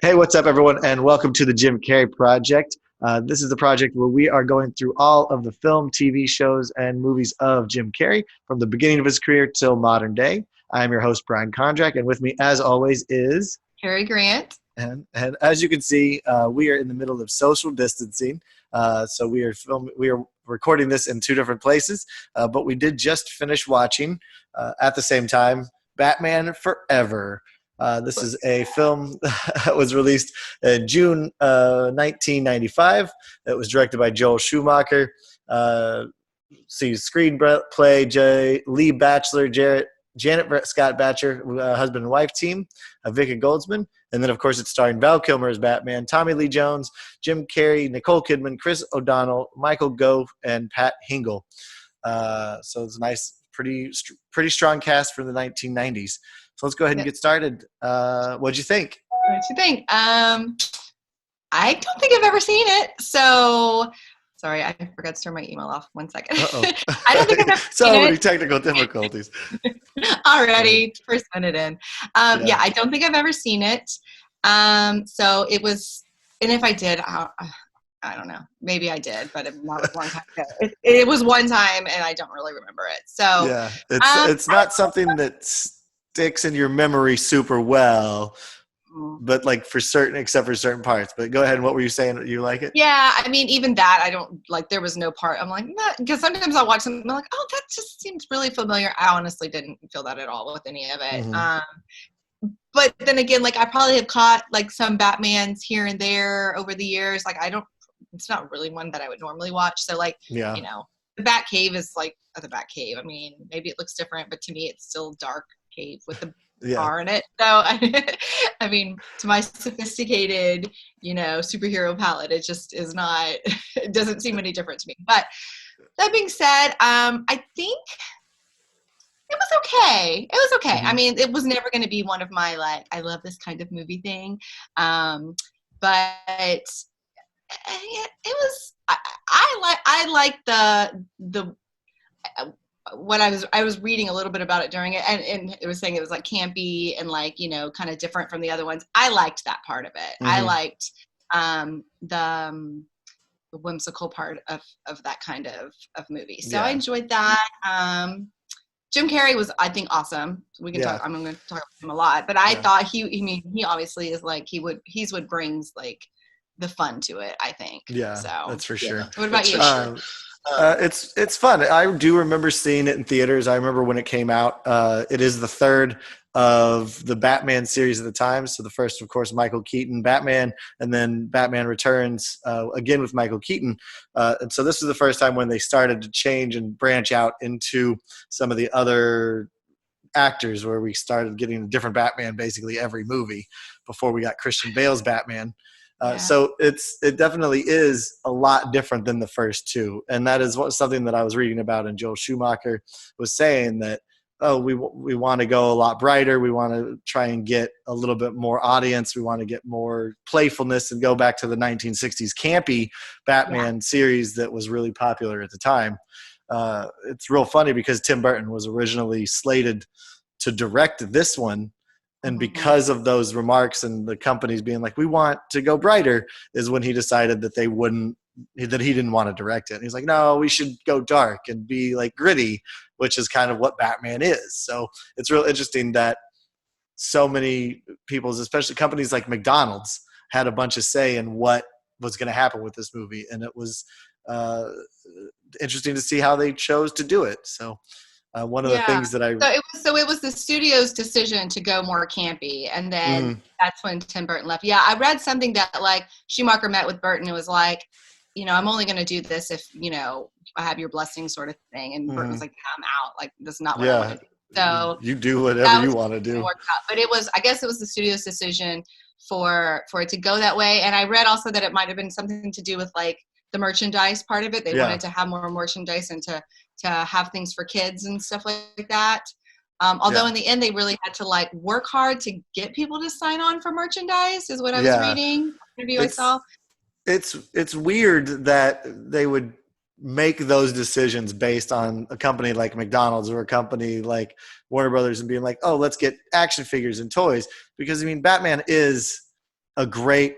Hey, what's up, everyone, and welcome to the Jim Carrey Project. This is the project where we are going through all of the film, TV shows, and movies of Jim Carrey from the beginning of his career till modern day. I'm your host, Brian Kondrach, and with me, as always, is Carrie Grant. And as you can see, we are in the middle of social distancing. So we are recording this in two different places, but we did just finish watching at the same time Batman Forever. This is a film that was released in June 1995. It was directed by Joel Schumacher. See screenplay Lee Batchelor, Janet Scott Batcher, husband and wife team, Vicky Goldsman. And then, of course, it's starring Val Kilmer as Batman, Tommy Lee Jones, Jim Carrey, Nicole Kidman, Chris O'Donnell, Michael Gove, and Pat Hingle. So it's a nice, pretty strong cast from the 1990s. So let's go ahead and get started. What'd you think? What'd you think? I don't think I've ever seen it. So, sorry, I forgot to turn my email off. 1 second. I don't think I've ever so seen it. many technical difficulties. Already, first minute in. Yeah, I don't think I've ever seen it. So it was, and if I did, I don't know. Maybe I did, but it was a long time ago. It was one time, and I don't really remember it. So yeah, it's not something that sticks in your memory super well, but except for certain parts. But go ahead. And what were you saying? You like it? Yeah, I mean, even that, I don't like. There was no part. I'm like, because sometimes I'll watch something. I'm like, oh, that just seems really familiar. I honestly didn't feel that at all with any of it. Mm-hmm. But then again, I probably have caught some Batmans here and there over the years. It's not really one that I would normally watch. So the Batcave is the Batcave. I mean, maybe it looks different, but to me, it's still dark cave with the bar in it. So I mean, to my sophisticated, superhero palette, it just is not. It doesn't seem any different to me. But that being said, I think it was okay. It was okay. Mm-hmm. I mean, it was never going to be one of my I love this kind of movie thing. But it was. I like the what I was reading a little bit about it during it, and it was saying it was campy and kind of different from the other ones. I liked that part of it. Mm-hmm. I liked the whimsical part of that kind of movie. So I enjoyed that. Jim Carrey was, I think, awesome. We can talk. I'm going to talk about him a lot, but I thought he obviously is he's what brings the fun to it, I think. Yeah, so that's for sure. What about you? It's fun. I do remember seeing it in theaters. I remember when it came out. It is the third of the Batman series at the time. So the first, of course, Michael Keaton Batman, and then Batman Returns again with Michael Keaton. And so this was the first time when they started to change and branch out into some of the other actors, where we started getting a different Batman basically every movie before we got Christian Bale's Batman. So it definitely is a lot different than the first two. And that is something that I was reading about, and Joel Schumacher was saying that, we want to go a lot brighter. We want to try and get a little bit more audience. We want to get more playfulness and go back to the 1960s campy Batman series that was really popular at the time. It's real funny because Tim Burton was originally slated to direct this one. And because of those remarks and the companies being we want to go brighter, is when he decided that he didn't want to direct it. And he's like, no, we should go dark and be gritty, which is kind of what Batman is. So it's real interesting that so many people, especially companies like McDonald's, had a bunch of say in what was going to happen with this movie. And it was interesting to see how they chose to do it. So one of the things that it was the studio's decision to go more campy, and then that's when Tim Burton left. Yeah, I read something that Schumacher met with Burton and was I'm only going to do this if I have your blessing, sort of thing. And Burton was I'm out. This is not what I want to do. So you do whatever you want to do. But I guess it was the studio's decision for it to go that way. And I read also that it might have been something to do with the merchandise part of it. They wanted to have more merchandise and to have things for kids and stuff like that. Although in the end, they really had to work hard to get people to sign on for merchandise, is what I was reading. Interview I saw. It's weird that they would make those decisions based on a company like McDonald's or a company like Warner Brothers and being oh, let's get action figures and toys. Because Batman is a great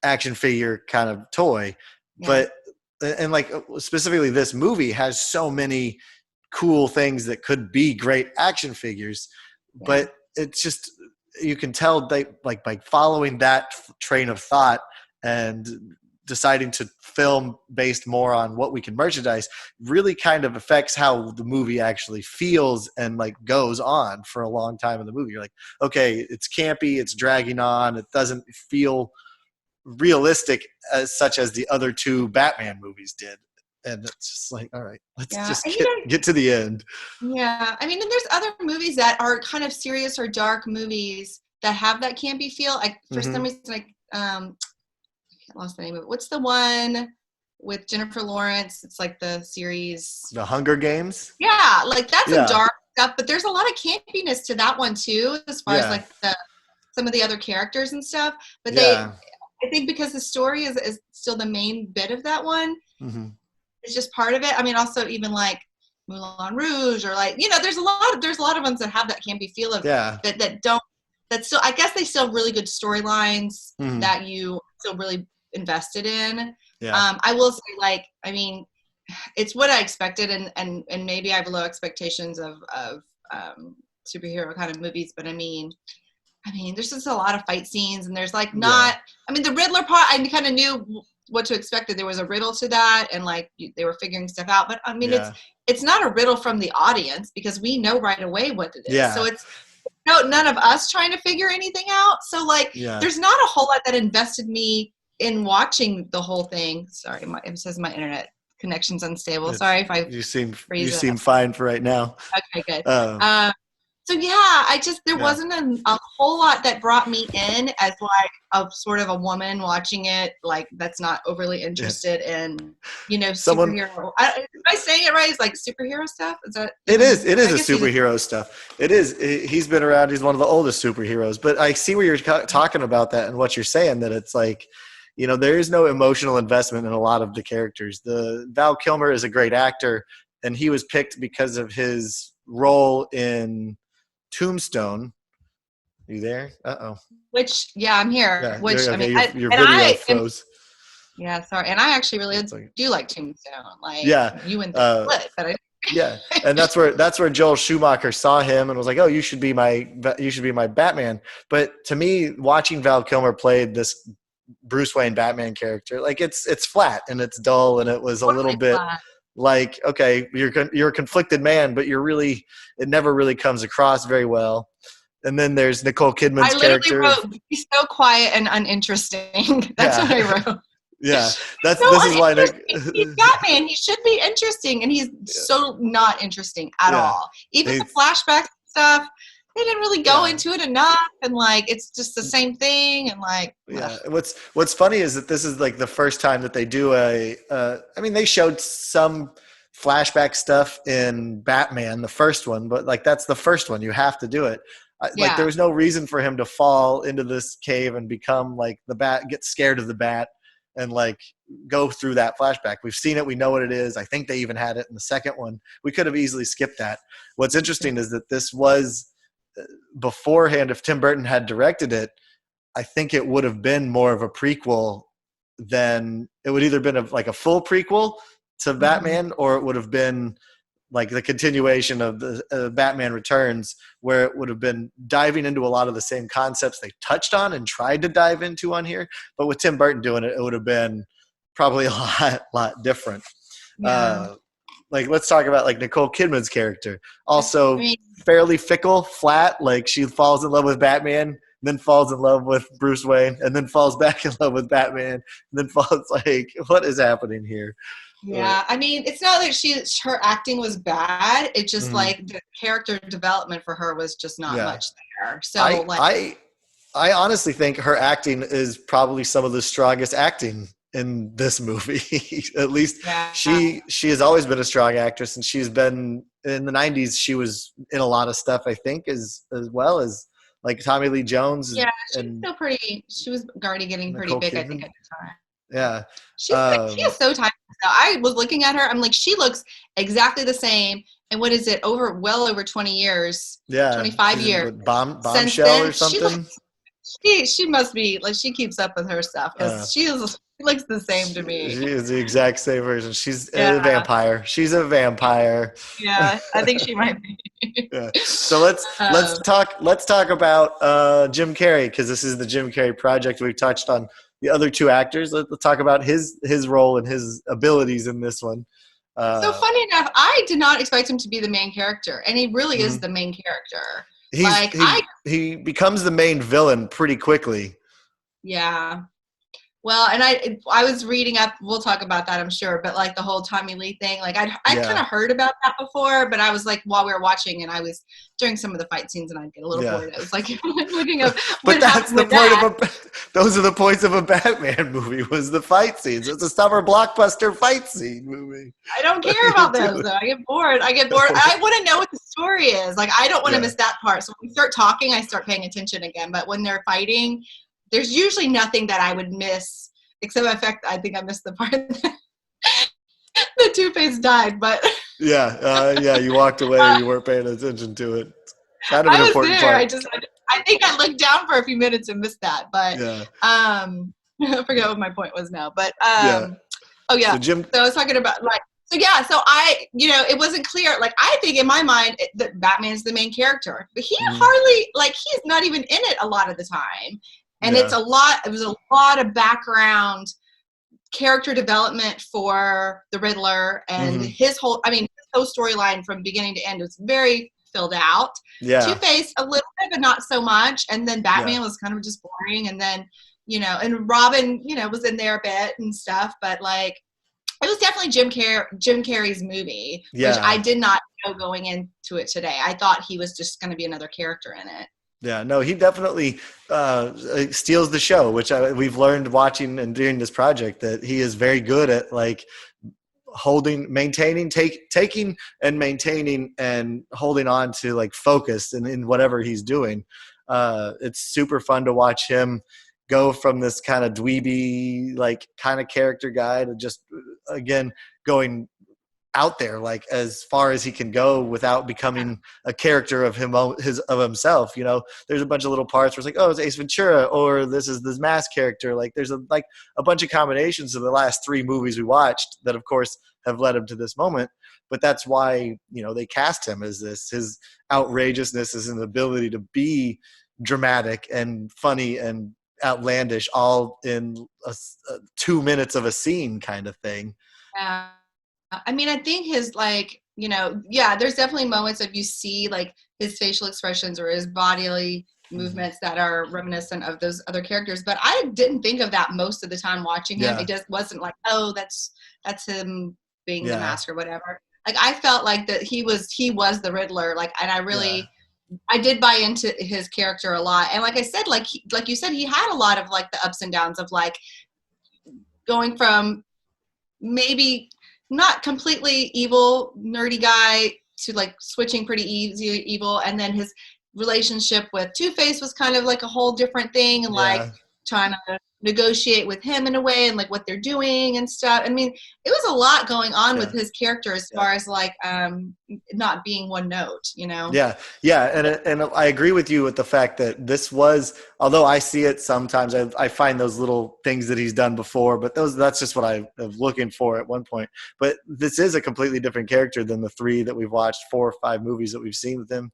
action figure kind of toy. But and like specifically this movie has so many cool things that could be great action figures, but it's just, you can tell they like by following that train of thought and deciding to film based more on what we can merchandise really kind of affects how the movie actually feels and like goes on for a long time in the movie. You're like, okay, it's campy, it's dragging on, it doesn't feel realistic as such as the other two Batman movies did. And it's just like, all right, let's just get to the end. Yeah. I mean, and there's other movies that are kind of serious or dark movies that have that campy feel. For some reason, I lost the name of it. What's the one with Jennifer Lawrence? It's like the series. The Hunger Games? Yeah. Like that's a dark stuff, but there's a lot of campiness to that one too, as far as like some of the other characters and stuff. But I think because the story is still the main bit of that one, it's just part of it. I mean, also even like Moulin Rouge or like, there's a lot of ones that have that campy feel of that still, I guess they still have really good storylines that you still really invested in. I will say, like, I mean, it's what I expected, and maybe I have low expectations of superhero kind of movies, but I mean, there's just a lot of fight scenes, and there's like the Riddler part, I kind of knew what to expect, that there was a riddle to that, and like they were figuring stuff out. But I mean, it's not a riddle from the audience because we know right away what it is. So it's none of us trying to figure anything out. So like, there's not a whole lot that invested me in watching the whole thing. Sorry, it says my internet connection's unstable. Sorry if I you seem fine for right now. Okay, good. So yeah, there wasn't a whole lot that brought me in as like a sort of a woman watching it, like that's not overly interested in, superhero. Am I saying it right? It's like superhero stuff. Is that? It is a superhero stuff. It is. He's been around. He's one of the oldest superheroes. But I see where you're talking about that and what you're saying, that it's like, there is no emotional investment in a lot of the characters. The Val Kilmer is a great actor, and he was picked because of his role in Tombstone. Are you there? Uh-oh. Which, I'm here. Yeah, which, okay. I mean, your video froze. Yeah, sorry. And I actually really do like Tombstone. Like, you wouldn't split, but I and that's where Joel Schumacher saw him and was like, "Oh, you should be my Batman." But to me, watching Val Kilmer play this Bruce Wayne Batman character, like it's flat and it's dull, and it was a little bit like, okay, you're a conflicted man, but it never really comes across very well. And then there's Nicole Kidman's character. I literally wrote, he's so quiet and uninteresting. That's what I wrote. Yeah, this is why he's Batman. He should be interesting, and he's so not interesting at all. Even the flashback stuff, they didn't really go into it enough, and like it's just the same thing, and like What's funny is that this is like the first time that they do they showed some flashback stuff in Batman, the first one, but like that's the first one. You have to do it. Like there was no reason for him to fall into this cave and become like the Bat, get scared of the Bat, and like go through that flashback. We've seen it. We know what it is. I think they even had it in the second one. We could have easily skipped that. What's interesting is that this was beforehand. If Tim Burton had directed it, I think it would have been more of a prequel than it would either been like a full prequel to Batman, or it would have been like the continuation of the Batman Returns, where it would have been diving into a lot of the same concepts they touched on and tried to dive into on here. But with Tim Burton doing it, it would have been probably a lot different. Like, let's talk about like Nicole Kidman's character. Also fairly fickle, flat. Like she falls in love with Batman, then falls in love with Bruce Wayne, and then falls back in love with Batman, and then falls like, what is happening here? Yeah, I mean, it's not like her acting was bad. It's just like the character development for her was just not much there. So I honestly think her acting is probably some of the strongest acting in this movie. At least she has always been a strong actress, and she's been in the 90s. She was in a lot of stuff, I think, as well as like Tommy Lee Jones. Yeah, she was already getting pretty big, I think, at the time. Yeah. She is so tired. I was looking at her. I'm like, she looks exactly the same. And what is it? Well over 20 years. Yeah. 25 years. Bombshell or something. She must be like she keeps up with her stuff because she looks the same to me. She is the exact same version. She's a Yeah, vampire. She's a vampire. yeah, I think she might be. Yeah. So let's talk about Jim Carrey, because this is the Jim Carrey Project. We've touched on the other two actors. Let's talk about his role and his abilities in this one. So funny enough, I did not expect him to be the main character, and he really is the main character. He becomes the main villain pretty quickly. Yeah. Well, and I was reading up. We'll talk about that, I'm sure. But like the whole Tommy Lee thing, like I kind of heard about that before. But I was like, while we were watching, and I was during some of the fight scenes, and I'd get a little bored. I was like looking up. But that's the point those are the points of a Batman movie, was the fight scenes. It's a summer blockbuster fight scene movie. I don't care about those though. I get bored. I want to know what the story is. Like I don't want to miss that part. So when we start talking, I start paying attention again. But when they're fighting, there's usually nothing that I would miss, except the fact I think I missed the part that the Two-Face died. But you walked away. You weren't paying attention to it. Kind of an important part. I think I looked down for a few minutes and missed that. But I forget what my point was now. But so I was talking about so I, it wasn't clear. Like, I think in my mind that Batman's the main character, but he hardly, he's not even in it a lot of the time. And it was a lot of background character development for the Riddler and his whole storyline from beginning to end was very filled out. Yeah. Two-Face a little bit, but not so much. And then Batman was kind of just boring. And then, and Robin, was in there a bit and stuff, but it was definitely Jim Carrey's movie, which I did not know going into it today. I thought he was just going to be another character in it. Yeah, no, he definitely steals the show, which we've learned watching and doing this project, that he is very good at taking and maintaining and holding on to focus in whatever he's doing. It's super fun to watch him go from this kind of dweeby, kind of character guy to just, again, going out there as far as he can go without becoming a character of himself. There's a bunch of little parts where it's it's Ace Ventura, or this is this mask character. There's a bunch of combinations of the last 3 movies we watched that of course have led him to this moment. But that's why, they cast him as this. His outrageousness is an ability to be dramatic and funny and outlandish all in 2 minutes of a scene kind of thing. I mean, I think his there's definitely moments of you see his facial expressions or his bodily movements that are reminiscent of those other characters. But I didn't think of that most of the time watching him. It just wasn't that's him being the mask or whatever. I felt that he was the Riddler. And I really I did buy into his character a lot. And like I said, like you said, he had a lot of the ups and downs of going from maybe not completely evil, nerdy guy to switching pretty easy evil. And then his relationship with Two-Face was kind of a whole different thing. And trying to negotiate with him in a way and what they're doing and stuff. I mean, it was a lot going on with his character as far as not being one note, Yeah. And I agree with you with the fact that this was, although I see it sometimes, I find those little things that he's done before, but that's just what I was looking for at one point. But this is a completely different character than the 3 that we've watched, 4 or 5 movies that we've seen with him.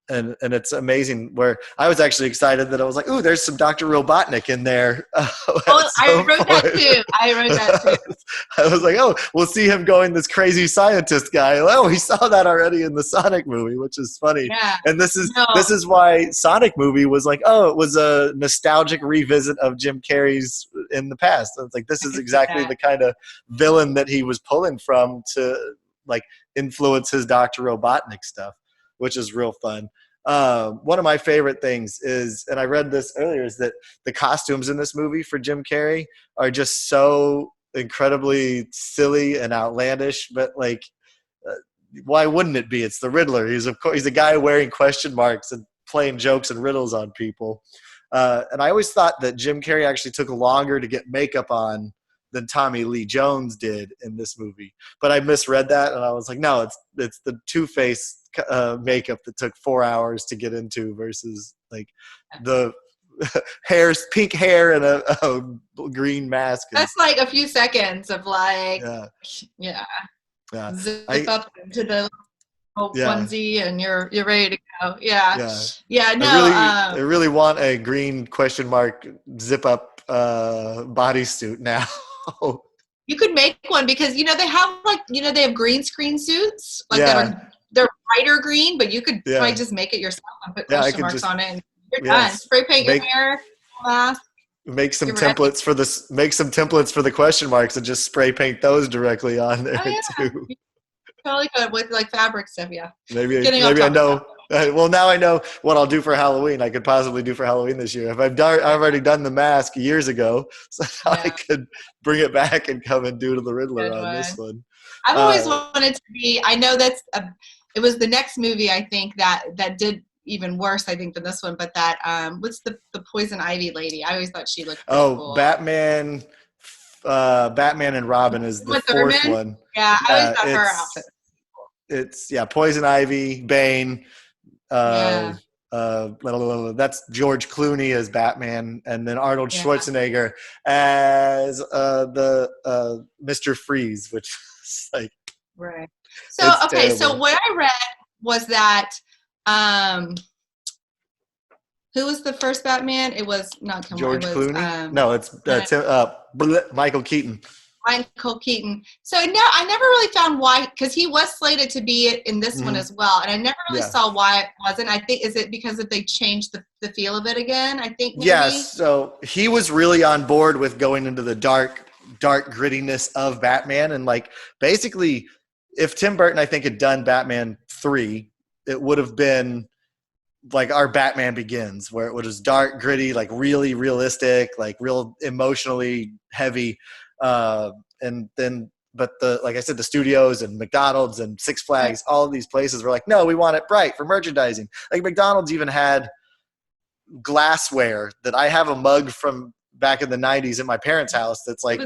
And it's amazing, where I was actually excited that I was ooh, there's some Dr. Robotnik in there. I wrote that too. I was oh, we'll see him going this crazy scientist guy. Oh, we saw that already in the Sonic movie, which is funny. Yeah. And this is why Sonic movie was it was a nostalgic revisit of Jim Carrey's in the past. And it's this is exactly the kind of villain that he was pulling from to influence his Dr. Robotnik stuff, which is real fun. One of my favorite things is, and I read this earlier, is that the costumes in this movie for Jim Carrey are just so incredibly silly and outlandish, but why wouldn't it be? It's the Riddler. He's a guy wearing question marks and playing jokes and riddles on people. And I always thought that Jim Carrey actually took longer to get makeup on than Tommy Lee Jones did in this movie. But I misread that, and I was no, it's the Two-Face makeup that took 4 hours to get into versus like the pink hair and a green mask. That's like a few seconds of like, yeah. Zip up into the onesie and you're ready to go. No, I really want a green question mark zip up bodysuit now. You could make one because they have they have green screen suits they're brighter green, but you could probably just make it yourself and put question marks on it and you're done. Spray paint your hair, mask. Make some templates for this. Make some templates for the question marks and just spray paint those directly on there too. Totally good with like fabric stuff. Yeah. Maybe I know. Well, now I know what I'll do for Halloween. I could possibly do for Halloween this year. I've already done the mask years ago, so I could bring it back and come and do the Riddler on this one. I've always wanted to be. I know it was the next movie I think that did even worse I think than this one, but that what's the Poison Ivy lady? I always thought she looked cool. Batman and Robin is the fourth one. Yeah, I always thought her outfit. It's Poison Ivy, Bane. That's George Clooney as Batman, and then Arnold Schwarzenegger as the Mr. Freeze, which is like right. So terrible. So what I read was that who was the first Batman? It was not George Clooney. No, it's Michael Keaton. Michael Keaton. So no, I never really found why, because he was slated to be in this one as well, and I never really saw why it wasn't. I think is it because they changed the feel of it again? I think maybe? Yes. So he was really on board with going into the dark grittiness of Batman, and like basically, if Tim Burton I think had done Batman 3, it would have been like our Batman Begins, where it was dark, gritty, like really realistic, like real emotionally heavy. And then, but like I said, the studios and McDonald's and Six Flags, all of these places were like, no, we want it bright for merchandising. Like McDonald's even had glassware that I have a mug from back in the 90s at my parents' house. That's like,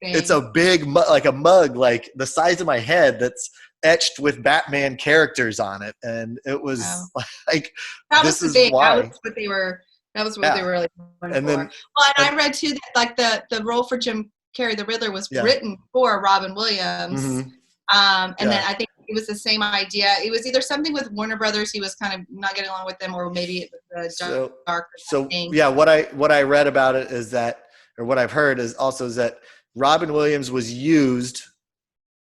it's a big mug, like a mug, like the size of my head that's etched with Batman characters on it. And it was like, this is why. That was what they were like going and for. Then, I read too that like the role for Jim Carrey, the Riddler, was written for Robin Williams. And then I think it was the same idea. It was either something with Warner Brothers. He was kind of not getting along with them, or maybe it was the darker thing. What I read about it is that, or what I've heard is that Robin Williams was used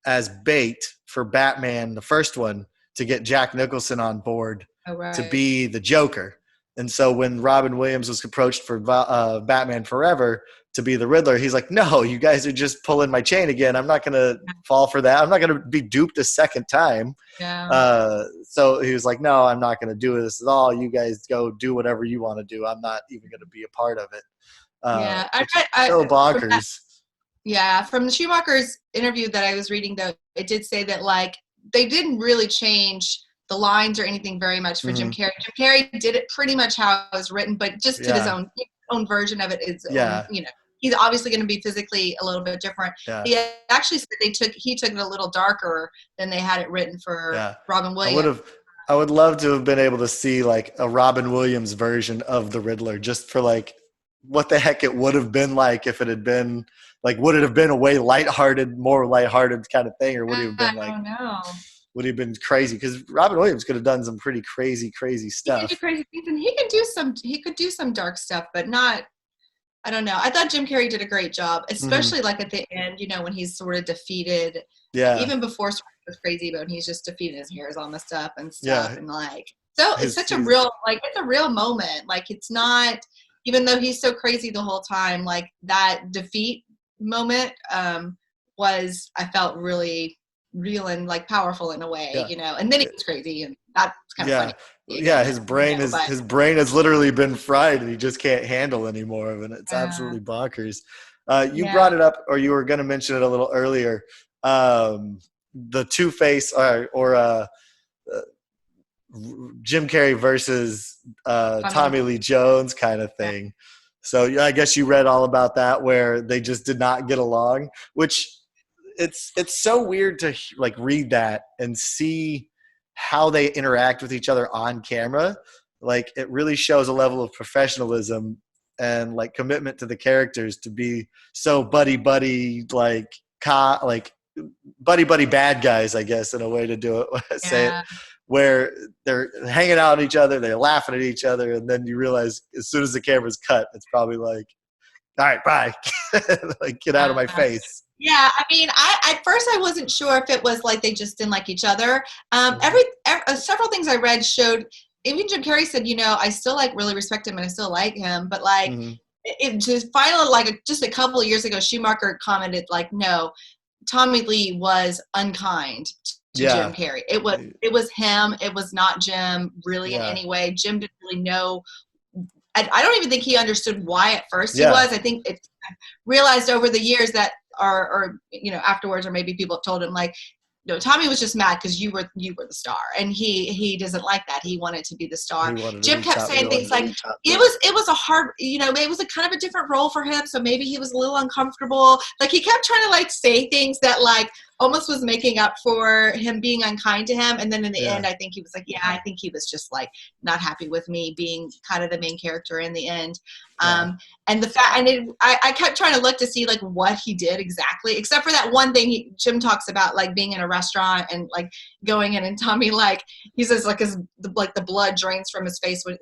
as bait for Batman, the first one, to get Jack Nicholson on board to be the Joker. And so when Robin Williams was approached for Batman Forever to be the Riddler, he's like, no, you guys are just pulling my chain again. I'm not going to fall for that. I'm not going to be duped a second time. So he was like, no, I'm not going to do this at all. You guys go do whatever you want to do. I'm not even going to be a part of it. So bonkers. From the Schumacher's interview that I was reading, though, it did say that like they didn't really change the lines or anything very much for Jim Carrey. Jim Carrey did it pretty much how it was written, but just to his own version of it. He's obviously going to be physically a little bit different. He actually said he took it a little darker than they had it written for Robin Williams. I would love to have been able to see like a Robin Williams version of the Riddler, just for like what the heck it would have been like if it had been like, would it have been a more lighthearted kind of thing, or would it have been like? I don't know. Would he have been crazy? Because Robin Williams could have done some pretty crazy stuff. He could do crazy things, and he could do some dark stuff, but not. I don't know. I thought Jim Carrey did a great job, especially like at the end. When he's sort of defeated. Yeah. Even before it was crazy, but when he's just defeated, his hair is all messed up and stuff, and like so it's such a real it's a real moment. Like it's not, even though he's so crazy the whole time. Like that defeat moment was, I felt really real and like powerful in a way, and then he was crazy, and that's kind of funny. His brain has literally been fried, and he just can't handle any more of it. It's absolutely bonkers. You brought it up, or you were going to mention it a little earlier. The Two-Face or Jim Carrey versus Tommy Lee Jones kind of thing. So I guess you read all about that, where they just did not get along, which it's so weird to like read that and see how they interact with each other on camera, like it really shows a level of professionalism and like commitment to the characters to be so buddy like buddy bad guys, I guess, in a way to do it. Say it, Yeah. where they're hanging out at each other, they're laughing at each other, and then you realize as soon as the camera's cut, it's probably like, all right, bye, like get out of my face. Yeah, I mean, at first I wasn't sure if it was like they just didn't like each other. Several things I read showed. Even Jim Carrey said, I still like really respect him and I still like him, but like it just finally, like just a couple of years ago, Schumacher commented like, no, Tommy Lee was unkind to Jim Carrey. It was him. It was not Jim really in any way. Jim didn't really know. I don't even think he understood why at first he was. I think it realized over the years that, or afterwards, or maybe people have told him like, no, Tommy was just mad because you were the star, and he doesn't like that. He wanted to be the star. Jim kept saying things like it was a hard, it was a kind of a different role for him, so maybe he was a little uncomfortable. Like he kept trying to like say things that like almost was making up for him being unkind to him, and then in the end, I think he was like, I think he was just like not happy with me being kind of the main character in the end. And the fact, and I kept trying to look to see like what he did exactly, except for that one thing Jim talks about, like being in a restaurant and like going in, and Tommy, like he says like the blood drains from his face when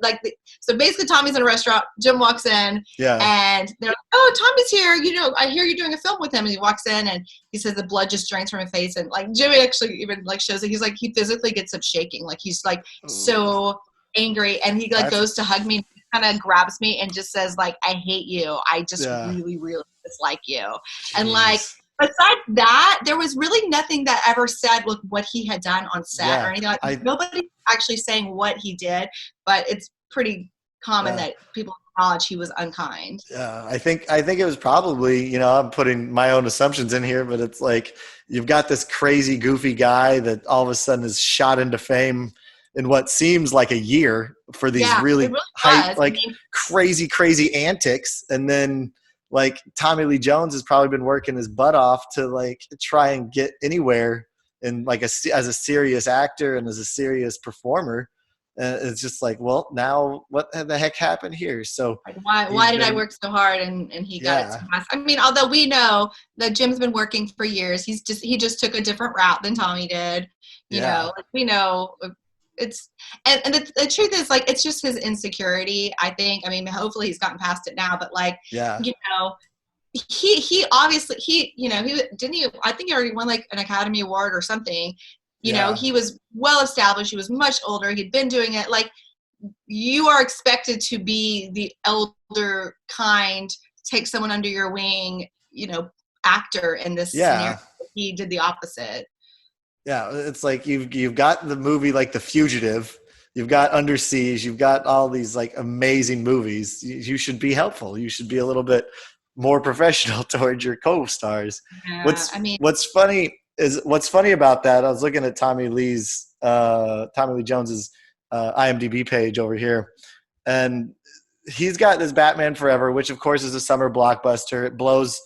so basically Tommy's in a restaurant, Jim walks in, and they're like, oh, Tommy's here, I hear you're doing a film with him, and he walks in and he says the blood just drains from his face, and like Jimmy actually even like shows it, he's like, he physically gets up shaking, like he's like so angry, and he like goes to hug me, kind of grabs me and just says like, I hate you, I just really dislike you. Jeez. And like besides that, there was really nothing that ever said with what he had done on set or anything like nobody actually saying what he did, but it's pretty common that people acknowledge he was unkind. I think it was probably, I'm putting my own assumptions in here, but it's like you've got this crazy goofy guy that all of a sudden is shot into fame in what seems like a year for these really hype, like crazy antics. And then like Tommy Lee Jones has probably been working his butt off to like try and get anywhere in like as a serious actor and as a serious performer. And it's just like, well, now what the heck happened here? So why did I work so hard and he got it so fast? I mean, although we know that Jim's been working for years, he just took a different route than Tommy did. You know, like we know it's and the truth is like it's just his insecurity, I think. I mean, hopefully he's gotten past it now, but like he obviously he didn't he, I think he already won like an Academy Award or something. He was well established, he was much older, he'd been doing it. Like you are expected to be the elder kind, take someone under your wing, actor in this scenario. He did the opposite. Yeah, it's like you've got the movie like The Fugitive, you've got Under Siege, you've got all these like amazing movies. You should be helpful. You should be a little bit more professional towards your co-stars. What's funny about that, I was looking at Tommy Lee Jones's IMDb page over here, and he's got this Batman Forever, which of course is a summer blockbuster. It blows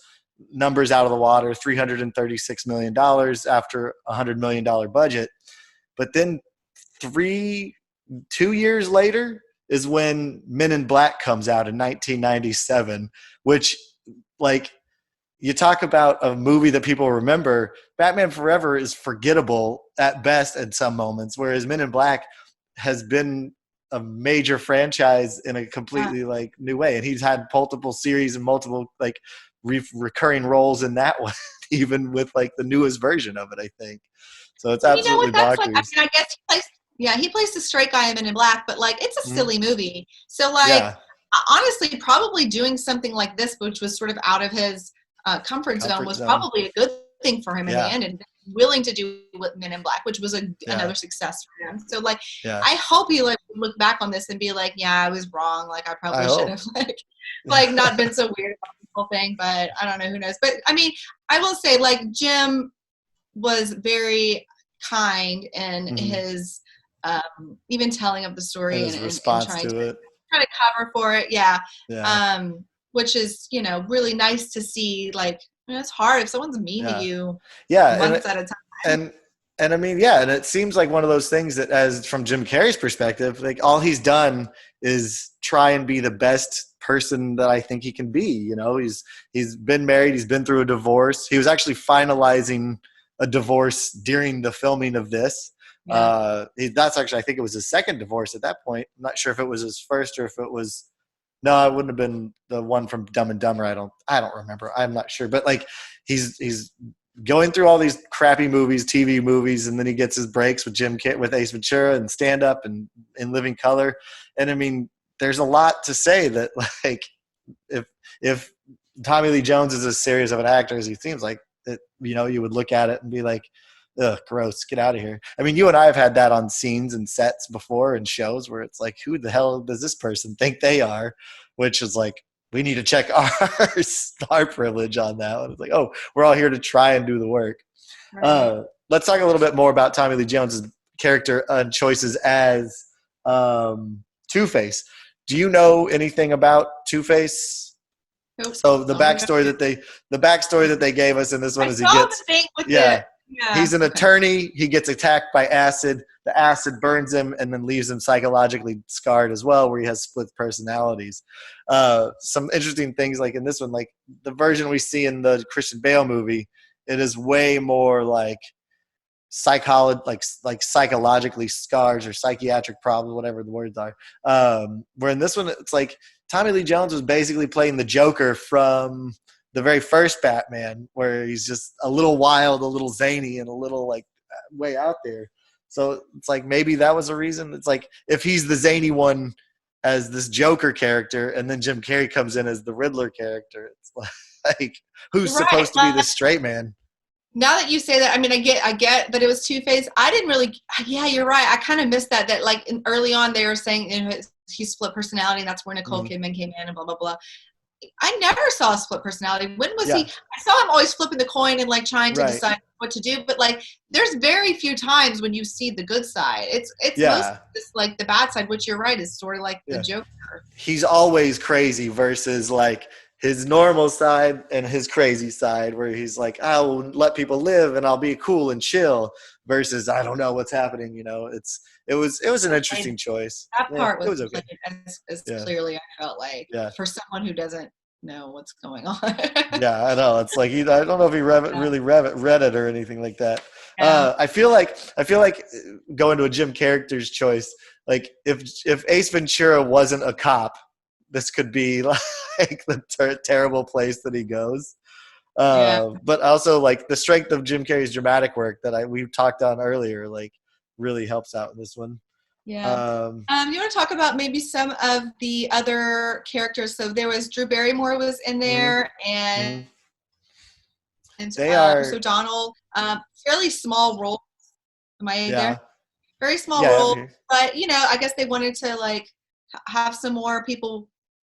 numbers out of the water, $336 million after a $100 million budget. But then 2 years later is when Men in Black comes out in 1997, which like you talk about a movie that people remember. Batman Forever is forgettable at best in some moments, whereas Men in Black has been a major franchise in a completely like new way. And he's had multiple series and multiple like recurring roles in that one, even with like the newest version of it, I think. So it's absolutely bonkers. Like, I mean, I guess he plays the straight guy in Men in Black, but like it's a silly movie. So like honestly, probably doing something like this, which was sort of out of his comfort zone, was probably a good thing for him in the end, and willing to do with Men in Black, which was another success for him. So like I hope he like look back on this and be like, I was wrong, like I probably should have like not been so weird about this whole thing, but I don't know, who knows. But I mean, I will say like Jim was very kind in his even telling of the story and response and to it, trying to cover for it, which is really nice to see. Like it's hard if someone's mean to you months at a time. And And I mean, yeah, and it seems like one of those things that, as from Jim Carrey's perspective, like all he's done is try and be the best person that I think he can be. You know, he's been married, he's been through a divorce. He was actually finalizing a divorce during the filming of this. Yeah. That's actually, I think it was his second divorce at that point. I'm not sure if it was his first or if it was. No, it wouldn't have been the one from Dumb and Dumber. I don't remember. I'm not sure, but like he's going through all these crappy movies, TV movies, and then he gets his breaks with with Ace Ventura and Stand Up and In Living Color. And I mean, there's a lot to say that like if Tommy Lee Jones is as serious of an actor as he seems like, it, you know, you would look at it and be like, ugh, gross, get out of here. I mean, you and I have had that on scenes and sets before and shows where it's like, who the hell does this person think they are? Which is like, we need to check our privilege on that one. It's like, oh, we're all here to try and do the work. Right. Let's talk a little bit more about Tommy Lee Jones's character and choices as Two-Face. Do you know anything about Two-Face? Nope. So the backstory that they gave us in this one is he's an attorney. He gets attacked by acid. The acid burns him and then leaves him psychologically scarred as well, where he has split personalities. Some interesting things like in this one, like the version we see in the Christian Bale movie, it is way more like psychologically scars or psychiatric problems, whatever the words are. Where in this one, it's like Tommy Lee Jones was basically playing the Joker from the very first Batman, where he's just a little wild, a little zany, and a little like way out there. So it's like maybe that was a reason. It's like if he's the zany one as this Joker character, and then Jim Carrey comes in as the Riddler character, it's like who's supposed to be the straight man? Now that you say that, I mean, I get that it was Two-Face. I didn't really. Yeah, you're right. I kind of missed that. That like early on they were saying he split personality, and that's where Nicole Kidman came in, and blah blah blah. I never saw a split personality. When was he? I saw him always flipping the coin and like trying to decide what to do. But like, there's very few times when you see the good side. It's mostly just like the bad side, which you're right is sort of like the Joker. He's always crazy versus like his normal side and his crazy side, where he's like, I'll let people live and I'll be cool and chill. Versus I don't know what's happening. You know, it was an interesting choice. That part was okay. As clearly I felt like for someone who doesn't know what's going on. Yeah, I know. It's like I don't know if he really read it or anything like that. Yeah. I feel like going to a Jim character's choice. Like if Ace Ventura wasn't a cop, this could be like the terrible place that he goes. But also like the strength of Jim Carrey's dramatic work that we talked on earlier, like really helps out in this one. Yeah. You want to talk about maybe some of the other characters? So there was Drew Barrymore was in there, and Chris O'Donnell. Fairly small role. Am I there? Very small role, but I guess they wanted to like have some more people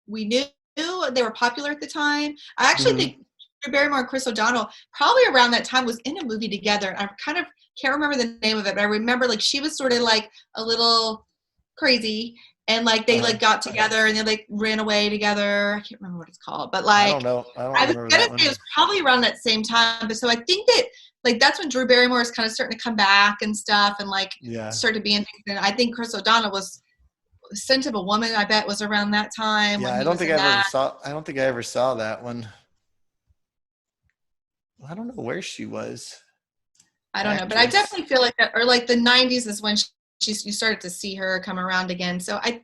we knew. They were popular at the time. I actually think Drew Barrymore and Chris O'Donnell probably around that time was in a movie together. I kind of can't remember the name of it, but I remember like she was sort of like a little crazy, and like they like got together and they like ran away together. I can't remember what it's called, but like I don't know. I was gonna say it was probably around that same time. But so I think that like that's when Drew Barrymore is kind of starting to come back and stuff, and like start to be in things. And I think Chris O'Donnell was Scent of a Woman. I bet was around that time. Yeah, I don't think I ever saw that one. I don't know where she was. I don't know, but I definitely feel like that, or like the 90s is when you started to see her come around again. So I'm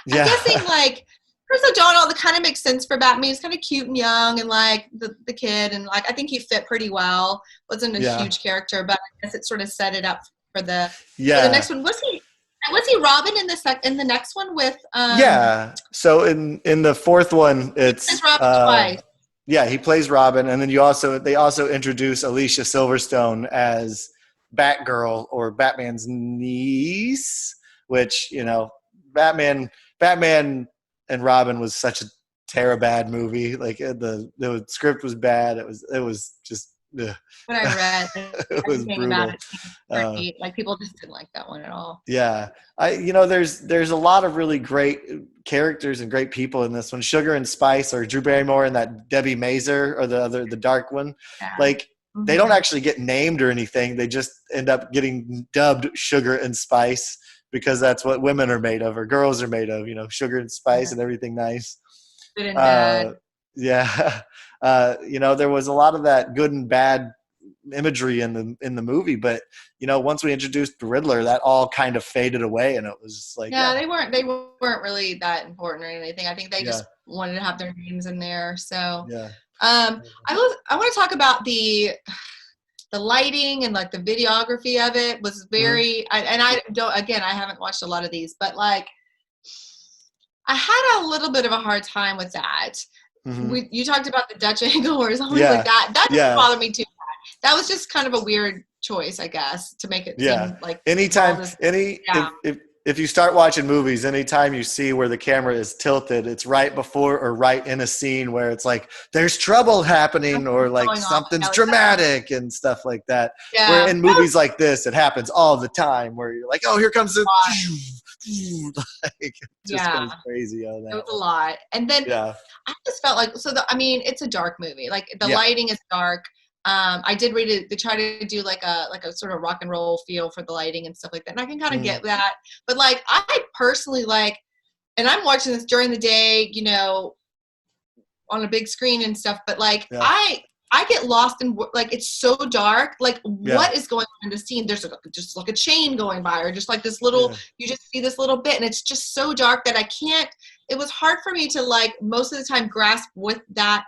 guessing like Chris O'Donnell, that kind of makes sense for Batman. He's kind of cute and young, and like the kid, and like I think he fit pretty well. Wasn't a huge character, but I guess it sort of set it up for the next one. Was he Robin in the next one with? So in the fourth one, it's Robin twice. Yeah, he plays Robin, and then they also introduce Alicia Silverstone as Batgirl, or Batman's niece, which Batman and Robin was such a bad movie. Like the script was bad. It was just. Ugh. When I read it was brutal. About it, like people just didn't like that one at all. Yeah, there's a lot of really great characters and great people in this one. Sugar and Spice, or Drew Barrymore and that Debbie Mazur, or the dark one. Yeah. Like they don't actually get named or anything. They just end up getting dubbed Sugar and Spice because that's what women are made of or girls are made of, sugar and spice and everything nice. Good and bad. Yeah. There was a lot of that good and bad imagery in the movie, but once we introduced the Riddler, that all kind of faded away, and it was just like they weren't really that important or anything. I think they just wanted to have their names in there. So I want to talk about the lighting and like the videography of it was very I haven't watched a lot of these, but like I had a little bit of a hard time with that. You talked about the Dutch angle or something like that. That didn't bother me too bad. That was just kind of a weird choice, I guess, to make it seem like if you start watching movies, anytime you see where the camera is tilted, it's right before or right in a scene where it's like there's trouble happening or like something's dramatic and stuff like that. Yeah. Where in movies like this, it happens all the time where you're like, oh, here comes the like just goes crazy on that. It was a lot. And then I just felt like it's a dark movie. Like the lighting is dark. I did read it. They try to do like a sort of rock and roll feel for the lighting and stuff like that. And I can kind of get that. But like, I personally like, and I'm watching this during the day, on a big screen and stuff. But like, I get lost in like, it's so dark. Like what is going on in the scene? There's just like a chain going by or just like this little, you just see this little bit and it's just so dark that it was hard for me to like most of the time grasp what that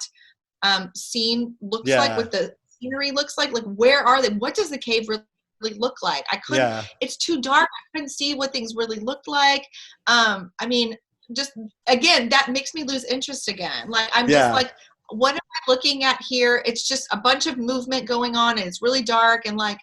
scene looks like, what the scenery looks like where are they, what does the cave really look like? I couldn't it's too dark. I couldn't see what things really looked like. Just again, that makes me lose interest again. Like I'm just like, what am I looking at here? It's just a bunch of movement going on and it's really dark and like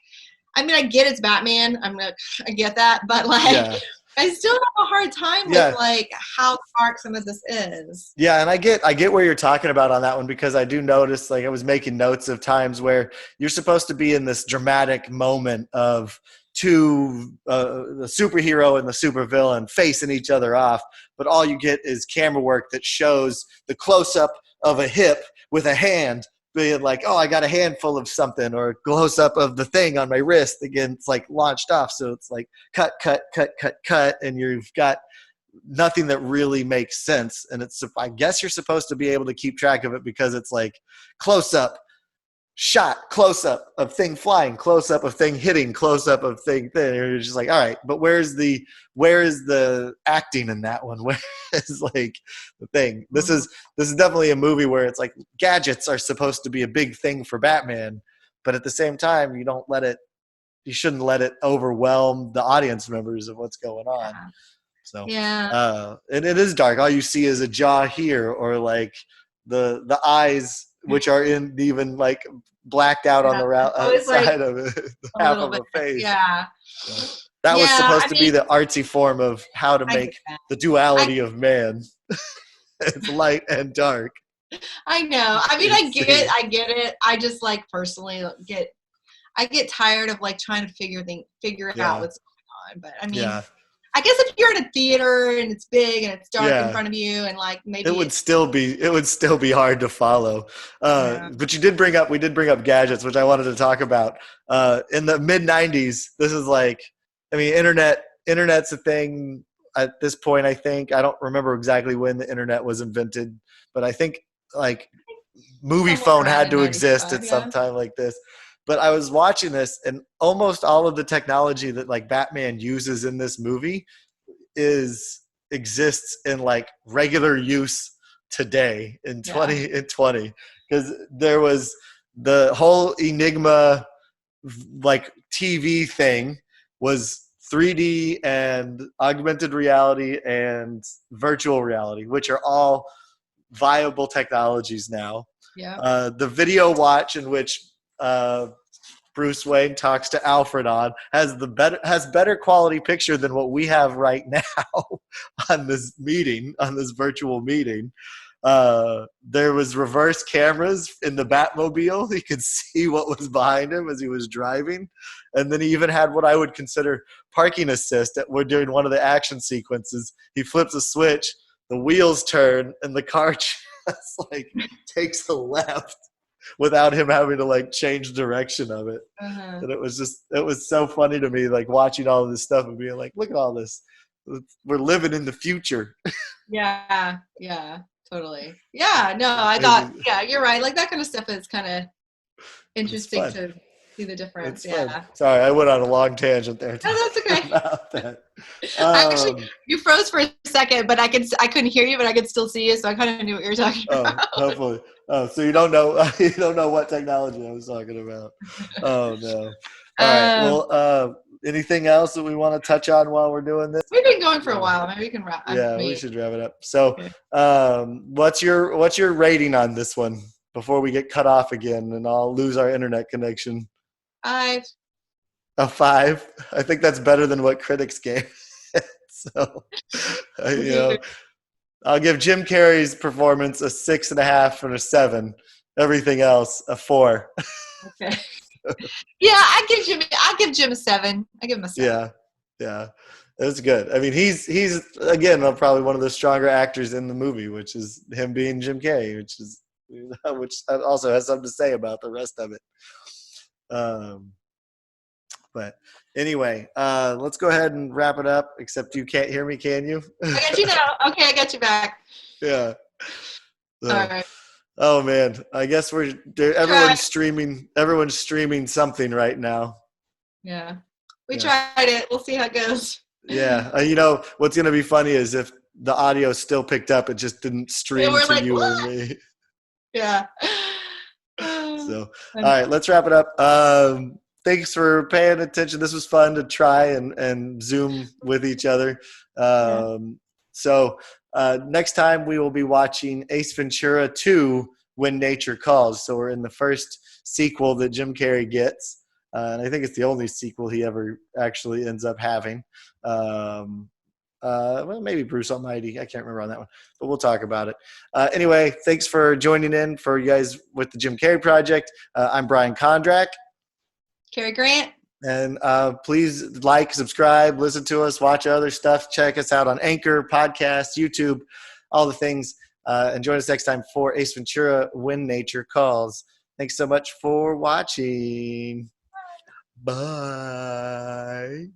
I get it's Batman. I get that, but like I still have a hard time with like how dark some of this is. Yeah, and I get where you're talking about on that one because I do notice like I was making notes of times where you're supposed to be in this dramatic moment of the superhero and the supervillain facing each other off, but all you get is camera work that shows the close-up of a hip with a hand being like, oh, I got a handful of something, or a close up of the thing on my wrist. Again, it's like launched off. So it's like cut, and you've got nothing that really makes sense. And I guess you're supposed to be able to keep track of it because it's like close up, shot, close up of thing flying, close up of thing hitting, close up of thing. And you're just like, all right, but where is the acting in that one? Where is like the thing? This is definitely a movie where it's like gadgets are supposed to be a big thing for Batman, but at the same time, you shouldn't let it overwhelm the audience members of what's going on. So and it is dark. All you see is a jaw here, or like the eyes, which are in even like blacked out on the side of it, half of a face. Yeah. So that was supposed to be the artsy form of how to make the duality of man. It's light and dark. I know. I get it. I just like personally I get tired of like trying to figure out what's going on. But I guess if you're in a theater and it's big and it's dark in front of you and like maybe it would still be hard to follow. But we did bring up gadgets, which I wanted to talk about. In the mid 90s, this is like, internet's a thing at this point, I think. I don't remember exactly when the internet was invented, but I think like movie phone had to exist at some time like this. But I was watching this, and almost all of the technology that like Batman uses in this movie exists in like regular use today in 2020, because there was the whole Enigma like TV thing was 3D and augmented reality and virtual reality, which are all viable technologies now. The video watch in which Bruce Wayne talks to Alfred on has better quality picture than what we have right now on this virtual meeting. There was reverse cameras in the Batmobile. He could see what was behind him as he was driving. And then he even had what I would consider parking assist during one of the action sequences. He flips a switch, the wheels turn, and the car just like takes a left without him having to like change direction of it. Uh-huh. And it was so funny to me, like watching all of this stuff and being like, look at all this. We're living in the future. Yeah, totally. Yeah, no, I thought, yeah, you're right. Like that kind of stuff is kind of interesting to see the difference. It's fun. Sorry, I went on a long tangent there. No, that's okay. About that. Actually, you froze for a second, but I couldn't hear you, but I could still see you, so I kind of knew what you were talking about. Hopefully. Oh, so you don't know what technology I was talking about. Oh no. All right. Well, anything else that we want to touch on while we're doing this? We've been going for a while. Maybe we can wrap. Yeah, we should wrap it up. So, what's your rating on this one before we get cut off again and I'll lose our internet connection? 5. A 5? I think that's better than what critics gave. So, I'll give Jim Carrey's performance a 6.5 and a 7. Everything else a 4. Okay. Yeah, I give Jim a 7. I give him a 7. Yeah, it's good. I mean, he's again probably one of the stronger actors in the movie, which is him being Jim Carrey, which also has something to say about the rest of it. But anyway, let's go ahead and wrap it up. Except you can't hear me, can you? I got you now. Okay, I got you back. Yeah. So, all right. Oh man, I guess everyone's streaming something right now. Yeah, we tried it. We'll see how it goes. Yeah, what's gonna be funny is if the audio still picked up, it just didn't stream to you or me. Yeah. So, all right, let's wrap it up. Thanks for paying attention. This was fun to try and Zoom with each other. So next time we will be watching Ace Ventura 2, When Nature Calls. So we're in the first sequel that Jim Carrey gets. And I think it's the only sequel he ever actually ends up having. Well, maybe Bruce Almighty. I can't remember on that one, but we'll talk about it. Anyway, thanks for joining in for you guys with the Jim Carrey Project. I'm Brian Kondrach. Carrie Grant. And please like, subscribe, listen to us, watch other stuff. Check us out on Anchor, Podcast, YouTube, all the things. And join us next time for Ace Ventura, When Nature Calls. Thanks so much for watching. Bye.